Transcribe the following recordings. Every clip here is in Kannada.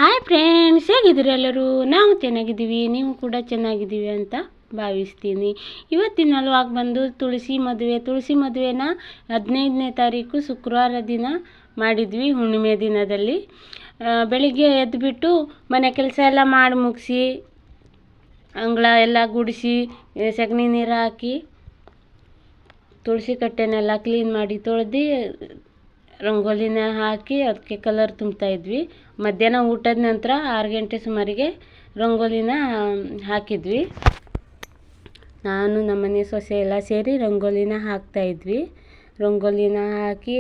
ಹಾಯ್ ಫ್ರೆಂಡ್ಸ್, ಹೇಗಿದ್ದೀರಿ ಎಲ್ಲರೂ? ನಾವು ಚೆನ್ನಾಗಿದ್ದೀವಿ, ನೀವು ಕೂಡ ಚೆನ್ನಾಗಿದ್ದೀವಿ ಅಂತ ಭಾವಿಸ್ತೀನಿ. ಇವತ್ತಿನ ವ್ಲಾಗ್ ಬಂದು ತುಳಸಿ ಮದುವೆನ 15ನೇ ತಾರೀಕು ಶುಕ್ರವಾರ ದಿನ ಮಾಡಿದ್ವಿ. ಹುಣ್ಣಿಮೆ ದಿನದಲ್ಲಿ ಬೆಳಿಗ್ಗೆ ಎದ್ದುಬಿಟ್ಟು ಮನೆ ಕೆಲಸ ಎಲ್ಲ ಮಾಡಿ ಮುಗಿಸಿ, ಅಂಗಳ ಎಲ್ಲ ಗುಡಿಸಿ, ಸಗಣಿ ನೀರು ಹಾಕಿ, ತುಳಸಿ ಕಟ್ಟೆನೆಲ್ಲ ಕ್ಲೀನ್ ಮಾಡಿ ತೊಳೆದು ರಂಗೋಲಿನ ಹಾಕಿ ಅದಕ್ಕೆ ಕಲರ್ ತುಂಬ್ತಾಯಿದ್ವಿ. ಮಧ್ಯಾಹ್ನ ಊಟದ ನಂತರ 6 ಗಂಟೆ ಸುಮಾರಿಗೆ ರಂಗೋಲಿನ ಹಾಕಿದ್ವಿ. ನಾನು ನಮ್ಮನೆ ಸೊಸೆ ಎಲ್ಲ ಸೇರಿ ರಂಗೋಲಿನ ಹಾಕ್ತಾಯಿದ್ವಿ. ರಂಗೋಲಿನ ಹಾಕಿ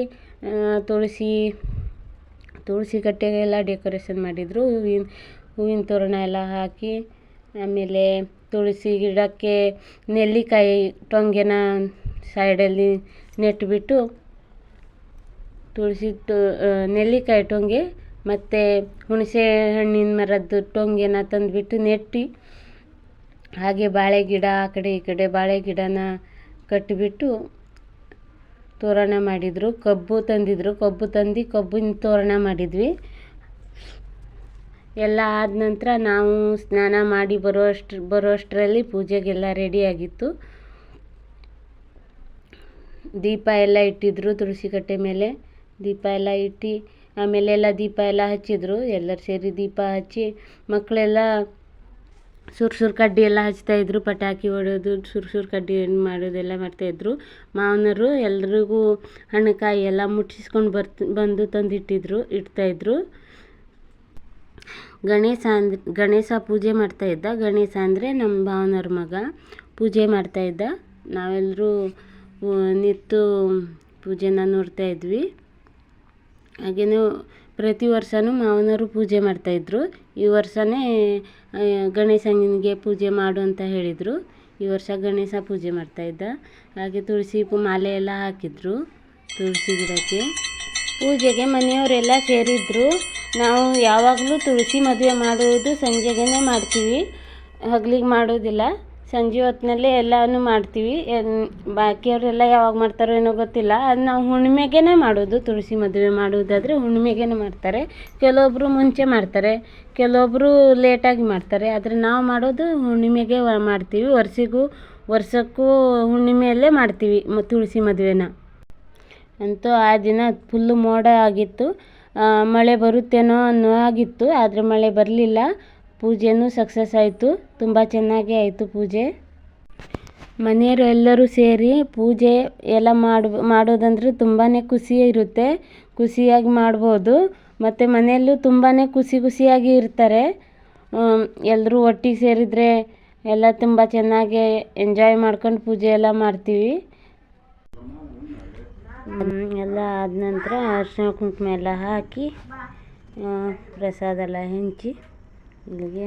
ತುಳಸಿ ಕಟ್ಟೆಗೆಲ್ಲ ಡೆಕೋರೇಷನ್ ಮಾಡಿದರು. ಹೂವಿನ ತೋರಣ ಎಲ್ಲ ಹಾಕಿ, ಆಮೇಲೆ ತುಳಸಿ ಗಿಡಕ್ಕೆ ನೆಲ್ಲಿಕಾಯಿ ಟೊಂಗೆನ ಸೈಡಲ್ಲಿ ನೆಟ್ಬಿಟ್ಟು, ನೆಲ್ಲಿಕಾಯಿ ಟೊಂಗೆ ಮತ್ತು ಹುಣಸೆ ಹಣ್ಣಿನ ಮರದ್ದು ಟೊಂಗೆನ ತಂದುಬಿಟ್ಟು ನೆಟ್ಟು, ಹಾಗೆ ಬಾಳೆ ಗಿಡ ಆ ಕಡೆ ಈ ಕಡೆ ಬಾಳೆ ಗಿಡನ ಕಟ್ಟಿಬಿಟ್ಟು ತೋರಣ ಮಾಡಿದರು. ಕಬ್ಬು ತಂದು ಕಬ್ಬಿನ ತೋರಣ ಮಾಡಿದ್ವಿ. ಎಲ್ಲ ಆದ ನಂತರ ನಾವು ಸ್ನಾನ ಮಾಡಿ ಬರೋಷ್ಟರಲ್ಲಿ ಪೂಜೆಗೆಲ್ಲ ರೆಡಿಯಾಗಿತ್ತು. ದೀಪ ಎಲ್ಲ ಇಟ್ಟಿದ್ರು ತುಳಸಿ ಕಟ್ಟೆ ಮೇಲೆ. ದೀಪ ಎಲ್ಲ ಇಟ್ಟು ಆಮೇಲೆ ಎಲ್ಲ ದೀಪ ಎಲ್ಲ ಹಚ್ಚಿದ್ರು. ಎಲ್ಲರೂ ಸೇರಿ ದೀಪ ಹಚ್ಚಿ, ಮಕ್ಕಳೆಲ್ಲ ಸುರು ಕಡ್ಡಿ ಎಲ್ಲ ಹಚ್ತಾಯಿದ್ರು. ಪಟಾಕಿ ಹೊಡೆಯೋದು, ಸುರು ಕಡ್ಡಿ ಮಾಡೋದೆಲ್ಲ ಮಾಡ್ತಾಯಿದ್ರು. ಮಾವನವರು ಎಲ್ರಿಗೂ ಹಣ್ಣುಕಾಯಿ ಎಲ್ಲ ಮುಟ್ಟಿಸ್ಕೊಂಡು ಬಂದು ಇಡ್ತಾಯಿದ್ರು. ಗಣೇಶ ಪೂಜೆ ಮಾಡ್ತಾಯಿದ್ದ. ಗಣೇಶ ಅಂದರೆ ನಮ್ಮ ಭಾವನವ್ರ ಮಗ. ಪೂಜೆ ಮಾಡ್ತಾಯಿದ್ದ. ನಾವೆಲ್ಲರೂ ನಿಂತು ಪೂಜೆನ ನೋಡ್ತಾಯಿದ್ವಿ. ಹಾಗೆಯೇ ಪ್ರತಿ ವರ್ಷವೂ ಮಾವನವರು ಪೂಜೆ ಮಾಡ್ತಾಯಿದ್ರು. ಈ ವರ್ಷವೇ ಗಣೇಶನಿಗೆ ಪೂಜೆ ಮಾಡು ಅಂತ ಹೇಳಿದರು. ಈ ವರ್ಷ ಗಣೇಶ ಪೂಜೆ ಮಾಡ್ತಾಯಿದ್ದ. ಹಾಗೆ ತುಳಸಿ ಮಾಲೆ ಎಲ್ಲ ಹಾಕಿದ್ರು ತುಳಸಿ ಗಿಡಕ್ಕೆ. ಪೂಜೆಗೆ ಮನೆಯವರೆಲ್ಲ ಸೇರಿದ್ರು. ನಾವು ಯಾವಾಗಲೂ ತುಳಸಿ ಮದುವೆ ಮಾಡುವುದು ಸಂಜೆಗೇ ಮಾಡ್ತೀವಿ, ಹಗಲಿಗೆ ಮಾಡೋದಿಲ್ಲ. ಸಂಜೆ ಹೊತ್ತಿನಲ್ಲೇ ಎಲ್ಲನೂ ಮಾಡ್ತೀವಿ. ಬಾಕಿಯವರೆಲ್ಲ ಯಾವಾಗ ಮಾಡ್ತಾರೋ ಏನೋ ಗೊತ್ತಿಲ್ಲ. ಅದು ನಾವು ಹುಣ್ಣಿಮೆಗೇ ಮಾಡೋದು. ತುಳಸಿ ಮದುವೆ ಮಾಡುವುದಾದರೆ ಹುಣ್ಣಿಮೆಗೇ ಮಾಡ್ತಾರೆ. ಕೆಲವೊಬ್ಬರು ಮುಂಚೆ ಮಾಡ್ತಾರೆ, ಕೆಲವೊಬ್ಬರು ಲೇಟಾಗಿ ಮಾಡ್ತಾರೆ. ಆದರೆ ನಾವು ಮಾಡೋದು ಹುಣ್ಣಿಮೆಗೆ ಮಾಡ್ತೀವಿ. ವರ್ಷಕ್ಕೂ ಹುಣ್ಣಿಮೆಯಲ್ಲೇ ಮಾಡ್ತೀವಿ ತುಳಸಿ ಮದುವೆನ. ಅಂತೂ ಆ ದಿನ ಫುಲ್ಲು ಮೋಡ ಆಗಿತ್ತು. ಮಳೆ ಬರುತ್ತೇನೋ ಅನ್ನೋ ಆಗಿತ್ತು, ಆದರೆ ಮಳೆ ಬರಲಿಲ್ಲ. ಪೂಜೆನೂ ಸಕ್ಸಸ್ ಆಯಿತು. ತುಂಬ ಚೆನ್ನಾಗೇ ಆಯಿತು ಪೂಜೆ. ಮನೆಯವರು ಎಲ್ಲರೂ ಸೇರಿ ಪೂಜೆ ಎಲ್ಲ ಮಾಡೋದಂದ್ರೆ ತುಂಬಾ ಖುಷಿ ಇರುತ್ತೆ. ಖುಷಿಯಾಗಿ ಮಾಡ್ಬೋದು. ಮತ್ತು ಮನೆಯಲ್ಲೂ ತುಂಬಾ ಖುಷಿಯಾಗಿ ಇರ್ತಾರೆ. ಎಲ್ಲರೂ ಒಟ್ಟಿಗೆ ಸೇರಿದರೆ ಎಲ್ಲ ತುಂಬ ಚೆನ್ನಾಗಿ ಎಂಜಾಯ್ ಮಾಡ್ಕೊಂಡು ಪೂಜೆ ಎಲ್ಲ ಮಾಡ್ತೀವಿ. ಎಲ್ಲ ಆದ ನಂತರ ಅರಿಶಿನ ಕುಂಕುಮ ಎಲ್ಲ ಹಾಕಿ ಪ್ರಸಾದ ಎಲ್ಲ ಹಂಚಿ ಇಲ್ಲಿಗೆ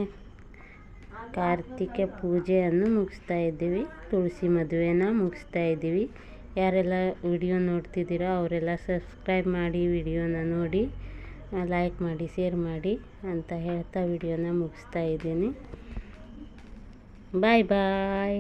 ಕಾರ್ತಿಕ ಪೂಜೆಯನ್ನು ಮುಗಿಸ್ತಾ ಇದ್ದೀವಿ. ತುಳಸಿ ಮದುವೆನ ಮುಗಿಸ್ತಾ ಇದ್ದೀವಿ. ಯಾರೆಲ್ಲ ವಿಡಿಯೋ ನೋಡ್ತಿದ್ದೀರೋ ಅವರೆಲ್ಲ ಸಬ್ಸ್ಕ್ರೈಬ್ ಮಾಡಿ, ವಿಡಿಯೋನ ನೋಡಿ ಲೈಕ್ ಮಾಡಿ, ಶೇರ್ ಮಾಡಿ ಅಂತ ಹೇಳ್ತಾ ವಿಡಿಯೋನ ಮುಗಿಸ್ತಾ ಇದ್ದೀನಿ. ಬಾಯ್ ಬಾಯ್.